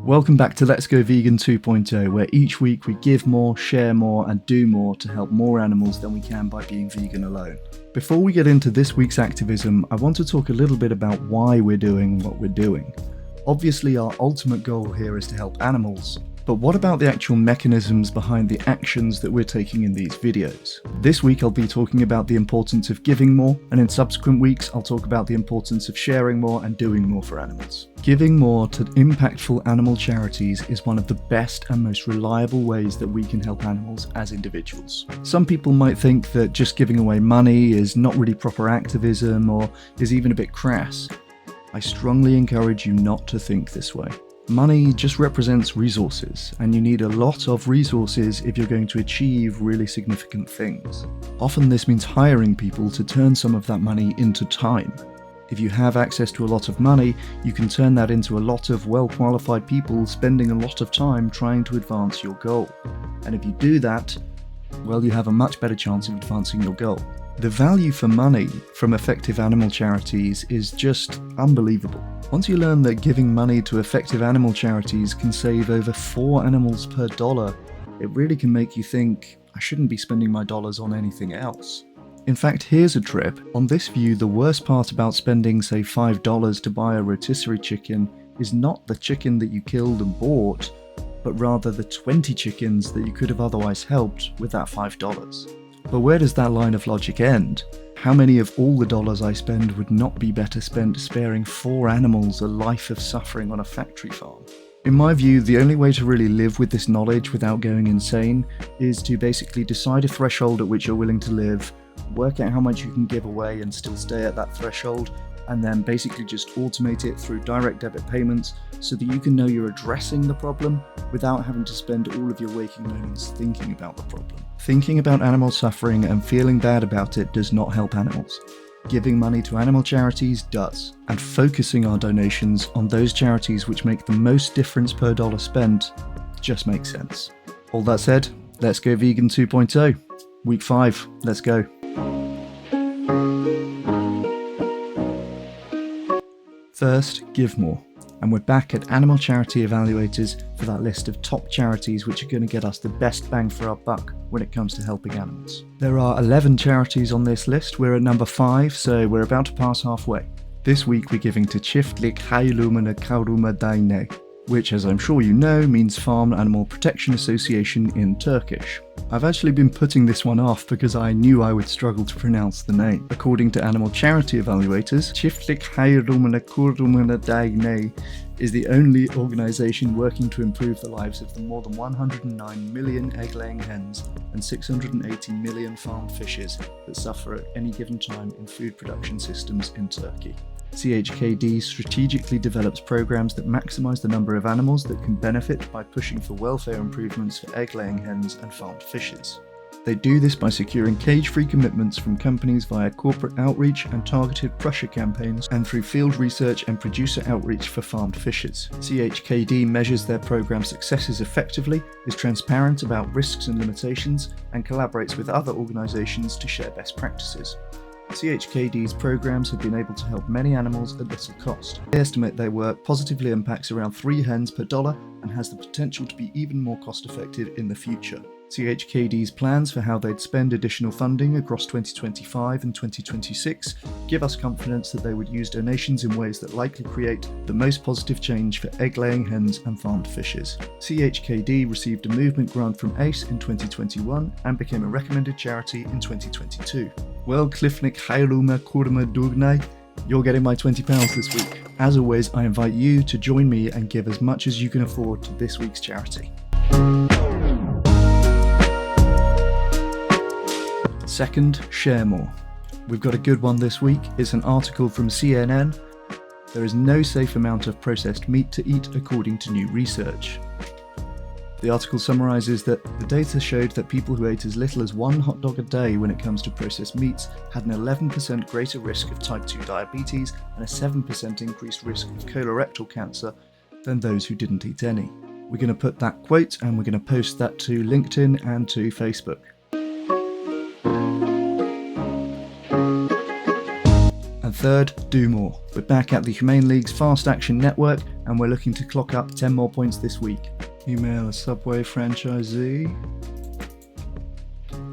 Welcome back to Let's Go Vegan 2.0, where each week we give more, share more, and do more to help more animals than we can by being vegan alone. Before we get into this week's activism, I want to talk a little bit about why we're doing what we're doing. Obviously, our ultimate goal here is to help animals, but what about the actual mechanisms behind the actions that we're taking in these videos? This week I'll be talking about the importance of giving more, and in subsequent weeks I'll talk about the importance of sharing more and doing more for animals. Giving more to impactful animal charities is one of the best and most reliable ways that we can help animals as individuals. Some people might think that just giving away money is not really proper activism or is even a bit crass. I strongly encourage you not to think this way. Money just represents resources, and you need a lot of resources if you're going to achieve really significant things. Often this means hiring people to turn some of that money into time. If you have access to a lot of money, you can turn that into a lot of well-qualified people spending a lot of time trying to advance your goal. And if you do that, well, you have a much better chance of advancing your goal. The value for money from effective animal charities is just unbelievable. Once you learn that giving money to effective animal charities can save over 4 animals per dollar, it really can make you think, I shouldn't be spending my dollars on anything else. In fact, here's a trip. On this view, the worst part about spending, say, $5 to buy a rotisserie chicken is not the chicken that you killed and bought, but rather the 20 chickens that you could have otherwise helped with that $5. But where does that line of logic end? How many of all the dollars I spend would not be better spent sparing 4 animals a life of suffering on a factory farm? In my view, the only way to really live with this knowledge without going insane is to basically decide a threshold at which you're willing to live, work out how much you can give away and still stay at that threshold, and then basically just automate it through direct debit payments so that you can know you're addressing the problem without having to spend all of your waking moments thinking about the problem. Thinking about animal suffering and feeling bad about it does not help animals. Giving money to animal charities does, and focusing our donations on those charities which make the most difference per dollar spent just makes sense. All that said, let's go vegan 2.0. Week 5, let's go. First, give more. And we're back at Animal Charity Evaluators for that list of top charities which are going to get us the best bang for our buck when it comes to helping animals. There are 11 charities on this list. We're at number 5, so we're about to pass halfway. This week we're giving to Çiftlik, Hayvanlarını, Koruma, Derneği, which, as I'm sure you know, means Farm Animal Protection Association in Turkish. I've actually been putting this one off because I knew I would struggle to pronounce the name. According to Animal Charity Evaluators, Çiftlik, Hayvanlarını, Koruma, Derneği is the only organisation working to improve the lives of the more than 109 million egg-laying hens and 680 million farmed fishes that suffer at any given time in food production systems in Turkey. CHKD strategically develops programs that maximise the number of animals that can benefit by pushing for welfare improvements for egg-laying hens and farmed fishes. They do this by securing cage-free commitments from companies via corporate outreach and targeted pressure campaigns, and through field research and producer outreach for farmed fishes. CHKD measures their program successes effectively, is transparent about risks and limitations, and collaborates with other organisations to share best practices. CHKD's programs have been able to help many animals at little cost. They estimate their work positively impacts around 3 hens per dollar and has the potential to be even more cost effective in the future. CHKD's plans for how they'd spend additional funding across 2025 and 2026 give us confidence that they would use donations in ways that likely create the most positive change for egg-laying hens and farmed fishes. CHKD received a movement grant from ACE in 2021 and became a recommended charity in 2022. Well, Çiftlik, Hayvanlarını, Koruma, Derneği, you're getting my £20 this week. As always, I invite you to join me and give as much as you can afford to this week's charity. Second, share more. We've got a good one this week. It's an article from CNN. There is no safe amount of processed meat to eat according to new research. The article summarises that the data showed that people who ate as little as 1 hot dog a day when it comes to processed meats had an 11% greater risk of type 2 diabetes and a 7% increased risk of colorectal cancer than those who didn't eat any. We're going to put that quote and we're going to post that to LinkedIn and to Facebook. third, do more. We're back at the Humane League's Fast Action Network, and we're looking to clock up 10 more points this week. Email a Subway franchisee.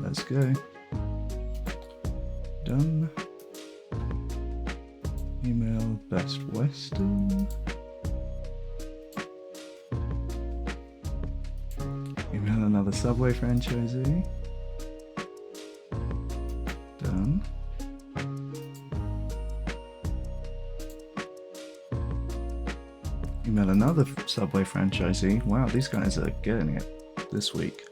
Let's go. Done. Email Best Western. Email another Subway franchisee. Done. Email another Subway franchisee. Wow, these guys are getting it this week.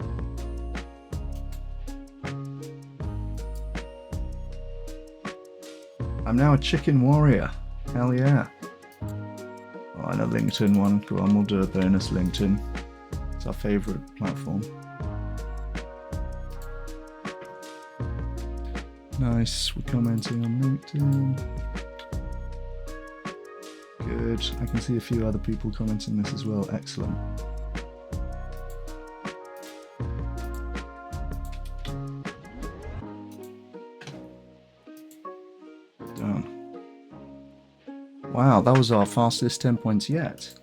I'm now a chicken warrior. Hell yeah. Oh, and a LinkedIn one. Go on, we'll do a bonus LinkedIn. It's our favourite platform. Nice, we're commenting on LinkedIn. Good, I can see a few other people commenting this as well. Excellent. Done. Wow, that was our fastest 10 points yet.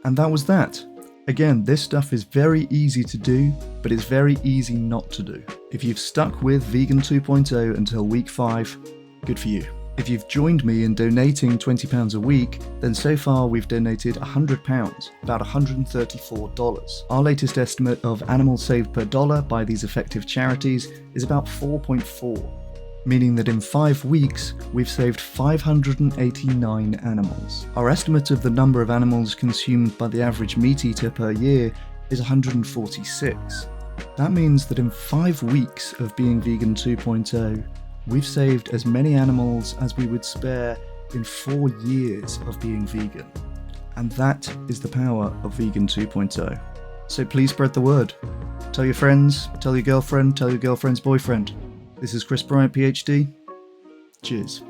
And that was that. Again, this stuff is very easy to do, but it's very easy not to do. If you've stuck with Vegan 2.0 until week 5, good for you. If you've joined me in donating £20 a week, then so far we've donated £100, about $134. Our latest estimate of animals saved per dollar by these effective charities is about 4.4, meaning that in 5 weeks we've saved 589 animals. Our estimate of the number of animals consumed by the average meat eater per year is 146. That means that in 5 weeks of being Vegan 2.0, we've saved as many animals as we would spare in 4 years of being vegan. And that is the power of Vegan 2.0. So please spread the word. Tell your friends, tell your girlfriend, tell your girlfriend's boyfriend. This is Chris Bryant, PhD. Cheers.